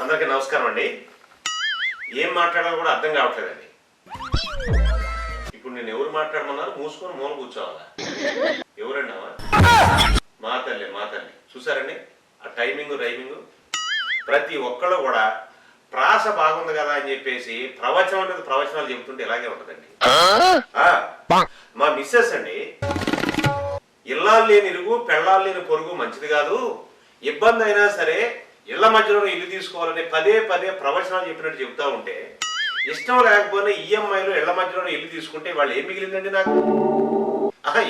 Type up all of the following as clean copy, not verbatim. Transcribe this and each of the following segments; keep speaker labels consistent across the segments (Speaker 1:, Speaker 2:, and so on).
Speaker 1: అందరికీ నమస్కారం అండి. ఏం మాట్లాడాలో కూడా అర్థం కావట్లేదండి. ఇప్పుడు నేను ఎవరు మాట్లాడమన్నారు? మూసుకొని మూల కూర్చోవాలా? ఎవరన్నావా? మా తల్లి చూసారండి ఆ టైమింగ్ రైమింగ్. ప్రతి ఒక్కళ్ళు కూడా ప్రాస బాగుంది కదా అని చెప్పేసి ప్రవచనాలు చెబుతుంటే ఇలాగే ఉంటదండి. మా మిస్సెస్ అండి, ఇల్లాలు లేని ఇరుగు పెళ్ళాలు లేని పొరుగు మంచిది కాదు, ఇబ్బంది అయినా సరే ఇళ్ల మధ్యలో ఇల్లు తీసుకోవాలని పదే ప్రవచనాలు చెప్పినట్టు చెబుతా ఉంటే, ఇష్టం లేకపోయినా ఈఎంఐలో ఇళ్ల మధ్యలో ఇల్లు తీసుకుంటే వాళ్ళు ఏం మిగిలిందండి నాకు?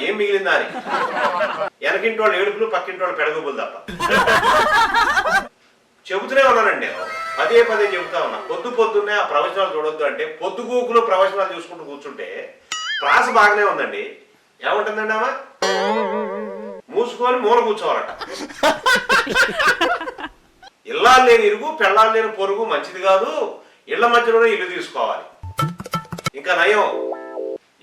Speaker 1: ఏం మిగిలిందా అని వెనకింటి వాళ్ళు ఏడుపులు, పక్కింటి వాళ్ళు పెడగబులు తప్ప. చెబుతూనే ఉన్నానండి, పదే చెబుతా ఉన్నా. పొద్దున్నే ఆ ప్రవచనాలు చూడొద్దు అంటే పొద్దుగూకులు ప్రవచనాలు చూసుకుంటూ కూర్చుంటే ప్రాస బాగానే ఉందండి. ఏముంటుందండి ఆమె? మూసుకొని మూల కూర్చోవాలట. ఇల్లాలు లేని ఇరుగు పెళ్ళాలు లేని పొరుగు మంచిది కాదు, ఇళ్ల మధ్యలోనే ఇల్లు తీసుకోవాలి. ఇంకా నయం,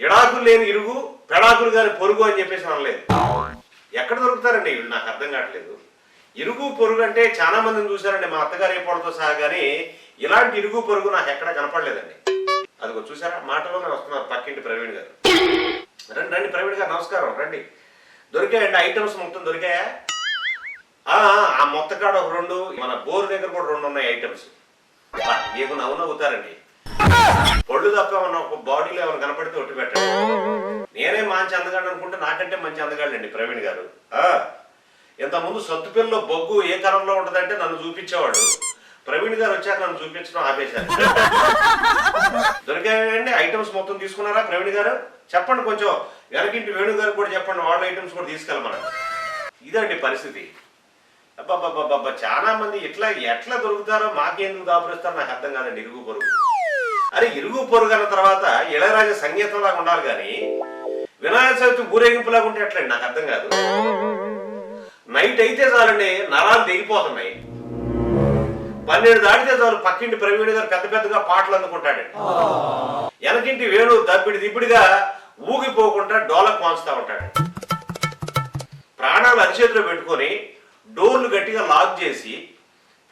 Speaker 1: ఎడాకులు లేని ఇరుగు పెడాకులు కాని పొరుగు అని చెప్పేసి అనలేదు. ఎక్కడ దొరుకుతారండి వీళ్ళు? నాకు అర్థం కావట్లేదు. ఇరుగు పొరుగు అంటే చాలా మందిని చూశారండి, మా అత్తగారు ఏపోవడంతో సహా, కానీ ఇలాంటి ఇరుగు పొరుగు నాకు ఎక్కడ కనపడలేదండి. అదిగో చూసారా, మాటలోనే వస్తున్నారు పక్కింటి ప్రవీణ్ గారు. రండి ప్రవీణ్ గారు, నమస్కారం. రండి. దొరికాయండి ఐటమ్స్ మొత్తం దొరికాయా? ఆ మొత్తకాడ ఒక 2, మన బోర్ దగ్గర కూడా 2 ఉన్నాయి ఐటమ్స్. మీకు నవ్వుతారండి. పొళ్ళు తప్ప ఏమన్నా ఒక బాడీలో ఏమైనా కనపడితే ఒట్టి పెట్టండి. నేనే మంచి అందగాడు అనుకుంటే నాకంటే మంచి అందగాడండి ప్రవీణ్ గారు. ఇంతకుముందు సత్తుపిల్లలో బొగ్గు ఏ కలంలో ఉంటదంటే నన్ను చూపించేవాడు. ప్రవీణ్ గారు వచ్చాక నన్ను చూపించడం ఆపేశారు. దొరికాయండి ఐటమ్స్ మొత్తం తీసుకున్నారా ప్రవీణ్ గారు? చెప్పండి, కొంచెం వెనకింటి వేణు గారు కూడా చెప్పండి, వాళ్ళ ఐటమ్స్ కూడా తీసుకెళ్ళమన్నారు. ఇదండి పరిస్థితి. అబ్బాబ్బాబ్బా, చాలా మంది ఎట్లా దొరుకుతారో మాకెందుకు దాపురిస్తారో నాకు అర్థం కాదండి. ఇరుగు పొరుగు, అరే ఇరుగు పొరుగు అన్న తర్వాత ఇళయరాజా సంగీతంలాగా ఉండాలి కానీ వినాయక చవితి ఊరేగింపులాగా ఉంటే ఎట్లండి? నాకు అర్థం కాదు. నైట్ అయితే చాలండి నరాలు తెగిపోతున్నాయి. 12 దాటితే చాలు పక్కింటి ప్రవీణ్ గారు పెద్దగా పాటలు అందుకుంటాడండి. వెనకింటి వేణు దిబ్బిడిగా ఊగిపోకుండా డోలకు వాంచుతా ఉంటాడు. ప్రాణాలు అరిచేతిలో పెట్టుకొని డోర్లు గట్టిగా లాక్ చేసి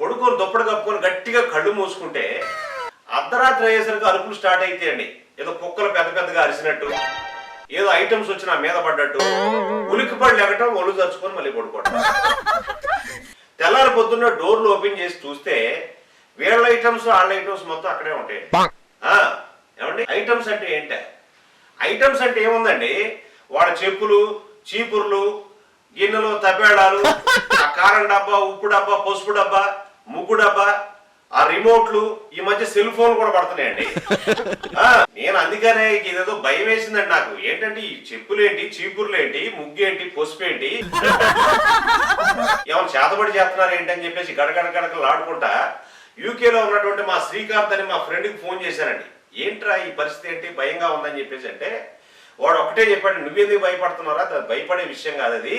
Speaker 1: పడుకొని దుప్పటి కప్పుకొని గట్టిగా కళ్ళు మూసుకుంటే అర్ధరాత్రి అయ్యేసరికి అరుపులు స్టార్ట్ అయితాయండి. ఏదో కుక్కలు పెద్దగా అరిసినట్టు, ఏదో ఐటమ్స్ వచ్చి నా మీద పడ్డట్టు, ఉలిక్కిపడి లెగటం, ఒళ్ళు చరుచుకొని మళ్ళీ పడుకోవటం. తెల్లారి పొద్దున్న డోర్లు ఓపెన్ చేసి చూస్తే వీళ్ళ ఐటమ్స్ వాళ్ళ ఐటమ్స్ మొత్తం అక్కడే ఉంటాయి. ఏమండి ఐటమ్స్ అంటే ఏంటి? ఐటమ్స్ అంటే ఏముందండి, వాళ్ళ చెప్పులు, చీపుర్లు, గిన్నెలు, తపేళాలు, ఆ కారం డబ్బా, ఉప్పు డబ్బా, పసుపు డబ్బా, ముగ్గు డబ్బా, ఆ రిమోట్లు, ఈ మధ్య సెల్ ఫోన్ కూడా పడుతున్నాయండి. నేను అందుకనే ఇదేదో భయం వేసిందండి నాకు. ఏంటంటే ఈ చెప్పులేంటి, చీపుర్లేంటి, ముగ్గేంటి, పసుపు ఏంటి, ఏమైనా చేతబడి చేస్తున్నారు ఏంటి అని చెప్పేసి గడగడలు ఆడుకుంటా యూకేలో ఉన్నటువంటి మా శ్రీకాంత్ అని మా ఫ్రెండ్కి ఫోన్ చేశానండి. ఏంట్రా ఈ పరిస్థితి ఏంటి, భయంగా ఉందని చెప్పేసి అంటే వాడు ఒకటే చెప్పాడు, నువ్వెందుకు భయపడుతున్నారా, భయపడే విషయం కాదు అది,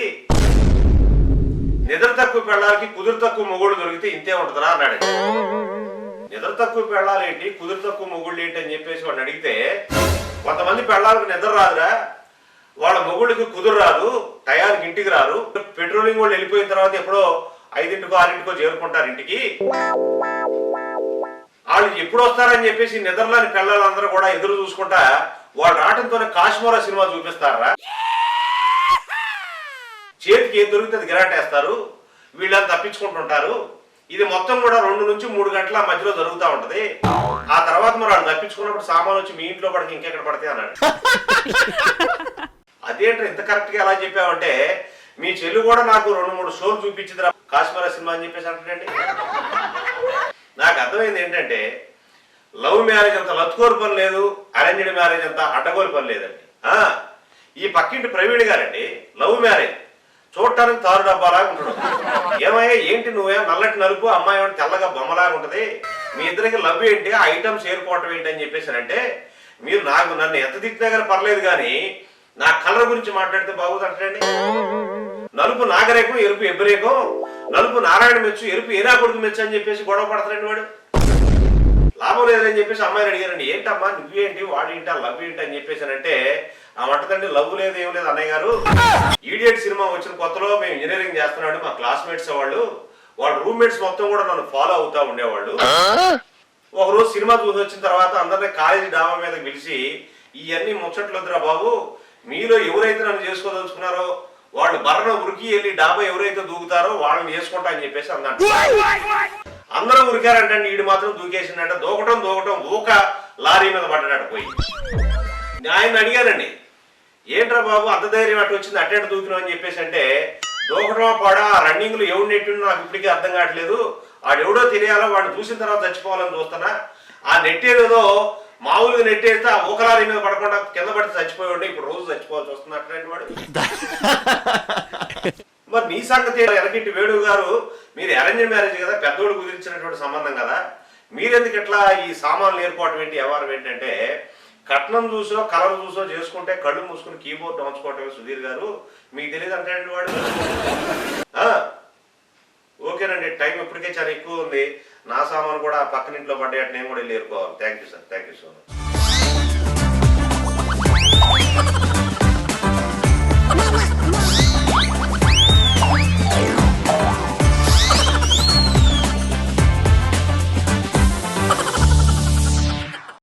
Speaker 1: నిద్ర తక్కువ పెళ్ళాలకి కుదురు తక్కువ మొగుళ్ళు దొరికితే ఇంతే ఉంటుందా అన్నాడు. నిద్ర తక్కువ పెళ్ళాలేంటి, కుదురు తక్కువ మొగుళ్ళు ఏంటి అని చెప్పేసి వాడిని అడిగితే, కొంతమంది పెళ్ళాలకు నిద్ర రాదురా, వాళ్ళ మొగుళ్ళకి కుదురు రాదు, టయానికి ఇంటికి రారు, పెట్రోలింగ్ వాళ్ళు వెళ్ళిపోయిన తర్వాత ఎప్పుడో 5ంటికో 6ంటికో చేరుకుంటారు ఇంటికి, వాళ్ళు ఎప్పుడు వస్తారని చెప్పేసి నిద్రలోని పిల్లలందరూ కూడా ఎదురు చూసుకుంటా వాళ్ళు రావడంతోనే కాశ్మీరా సినిమా చూపిస్తారా, చేతికి ఏం దొరికితే అది గిరాటేస్తారు, వీళ్ళని తప్పించుకుంటుంటారు. ఇది మొత్తం కూడా 2 నుంచి 3 గంటల మధ్యలో జరుగుతూ ఉంటది. ఆ తర్వాత మరి వాళ్ళు తప్పించుకున్నప్పుడు సామాన్ వచ్చి మీ ఇంట్లో పడితే ఇంకెక్కడ పడితే అన్నాడు. అదేంటో ఇంత కరెక్ట్ గా ఎలా చెప్పావంటే, మీ చెల్లి కూడా నాకు 2-3 షోలు చూపించింది కాశ్మీరా సినిమా అని చెప్పేసి అంటాడండి. నాకు అర్థమైంది ఏంటంటే, లవ్ మ్యారేజ్ అంత లత్కోరు పని లేదు, అరేంజ్డ్ మ్యారేజ్ అంత అడ్డగోలు పని లేదండి. ఈ పక్కింటి ప్రవీణ్ గారండి లవ్ మ్యారేజ్, చూడటానికి తారు డబ్బాలాగా ఉంటాడు. ఏమయ్యా ఏంటి నువ్వే నల్లటి నలుపు, అమ్మాయి ఏమంటే తెల్లగా బొమ్మలాగా ఉంటది, మీ ఇద్దరికి లవ్ ఏంటి, ఆ ఐటమ్స్ ఏర్కోవటం ఏంటి అని చెప్పేసారంటే, మీరు నన్ను ఎంత తిట్టినా కానీ పర్లేదు కానీ నా కలర్ గురించి మాట్లాడితే బాగుందంటండి. నలుపు నాగరేకం, ఎరుపు ఎబ్బరేకం, నలుపు నారాయణ మెచ్చు, ఎరుపు ఏనా కొడుకు మెచ్చు అని చెప్పేసి గొడవ పడతాడండి వాడు. లాభం లేదని చెప్పేసి అమ్మాయిని అడిగారండి, ఏంటమ్మా నువ్వేంటి వాడేంటి ఆ లవ్ ఏంటి అని చెప్పేసానంటే, ఆ వంటదండి లవ్ లేదు ఏం లేదు అన్నయ్య గారు, ఈడియట్ సినిమా వచ్చిన కొత్తలో మేము ఇంజనీరింగ్ చేస్తున్నాడు, మా క్లాస్మేట్స్ వాళ్ళు వాళ్ళ రూమ్మేట్స్ మొత్తం కూడా నన్ను ఫాలో అవుతా ఉండేవాళ్ళు. ఒకరోజు సినిమా చూసి వచ్చిన తర్వాత అందరినీ కాలేజీ డాబా మీద పిలిచి ఇవన్నీ ముచ్చట్లు వద్దురా బాబు, మీలో ఎవరైతే నన్ను చేసుకోదలుచుకున్నారో వాళ్ళు బర్రన ఉరికి వెళ్ళి డాబా ఎవరైతే దూకుతారో వాళ్ళని చేసుకుంటా అని చెప్పేసి అన్నాడు. అందరూ ఉరికారంటే వీడు మాత్రం దూకేసిందట. దూకటం ఊక లారీ మీద పడ్డాడట పోయి. ఆయన అడిగారండి, ఏంట్రా బాబు అంత ధైర్యం అటు వచ్చింది, అట్టేట దూకినావు అని చెప్పేసి అంటే, దూకటమా పడా రన్నింగ్ లో ఎవడు నెట్టిండో నాకు ఇప్పటికీ అర్థం కావట్లేదు, వాడెవడో తెలియాలో వాడిని చూసిన తర్వాత చచ్చిపోవాలని చూస్తున్నా, ఆ నెట్టేదో మామూలుగా నెట్టేస్తే ఆ ఊకలారీ మీద పడకుండా కింద పడితే చచ్చిపోయాడు, ఇప్పుడు రోజు చచ్చిపోవాల్సి వస్తుంది అట్లాంటి వాడు. మరి నీ సంగతి ఎనకింటి వేణు గారు, మీరు అరేంజ్ మ్యారేజ్ కదా, పెద్దోడు కుదిరించినటువంటి సంబంధం కదా, మీరెందుకు ఎట్లా ఈ సామాన్లు ఏర్పాటు ఏంటి వ్యవహారం ఏంటంటే, కట్నం చూసో కలర్ చూసో చేసుకుంటే కళ్ళు మూసుకుని కీబోర్డ్ ఉంచుకోవటమే సుధీర్ గారు, మీకు తెలియదు అంటే వాడు. ఓకేనండి, టైం ఇప్పటికే చాలా ఎక్కువ ఉంది, నా సామాను కూడా పక్కన ఇంట్లో పడ్డాయట, నేను కూడా వెళ్ళి ఏరుకోవాలి. Thank you sir, thank you so much.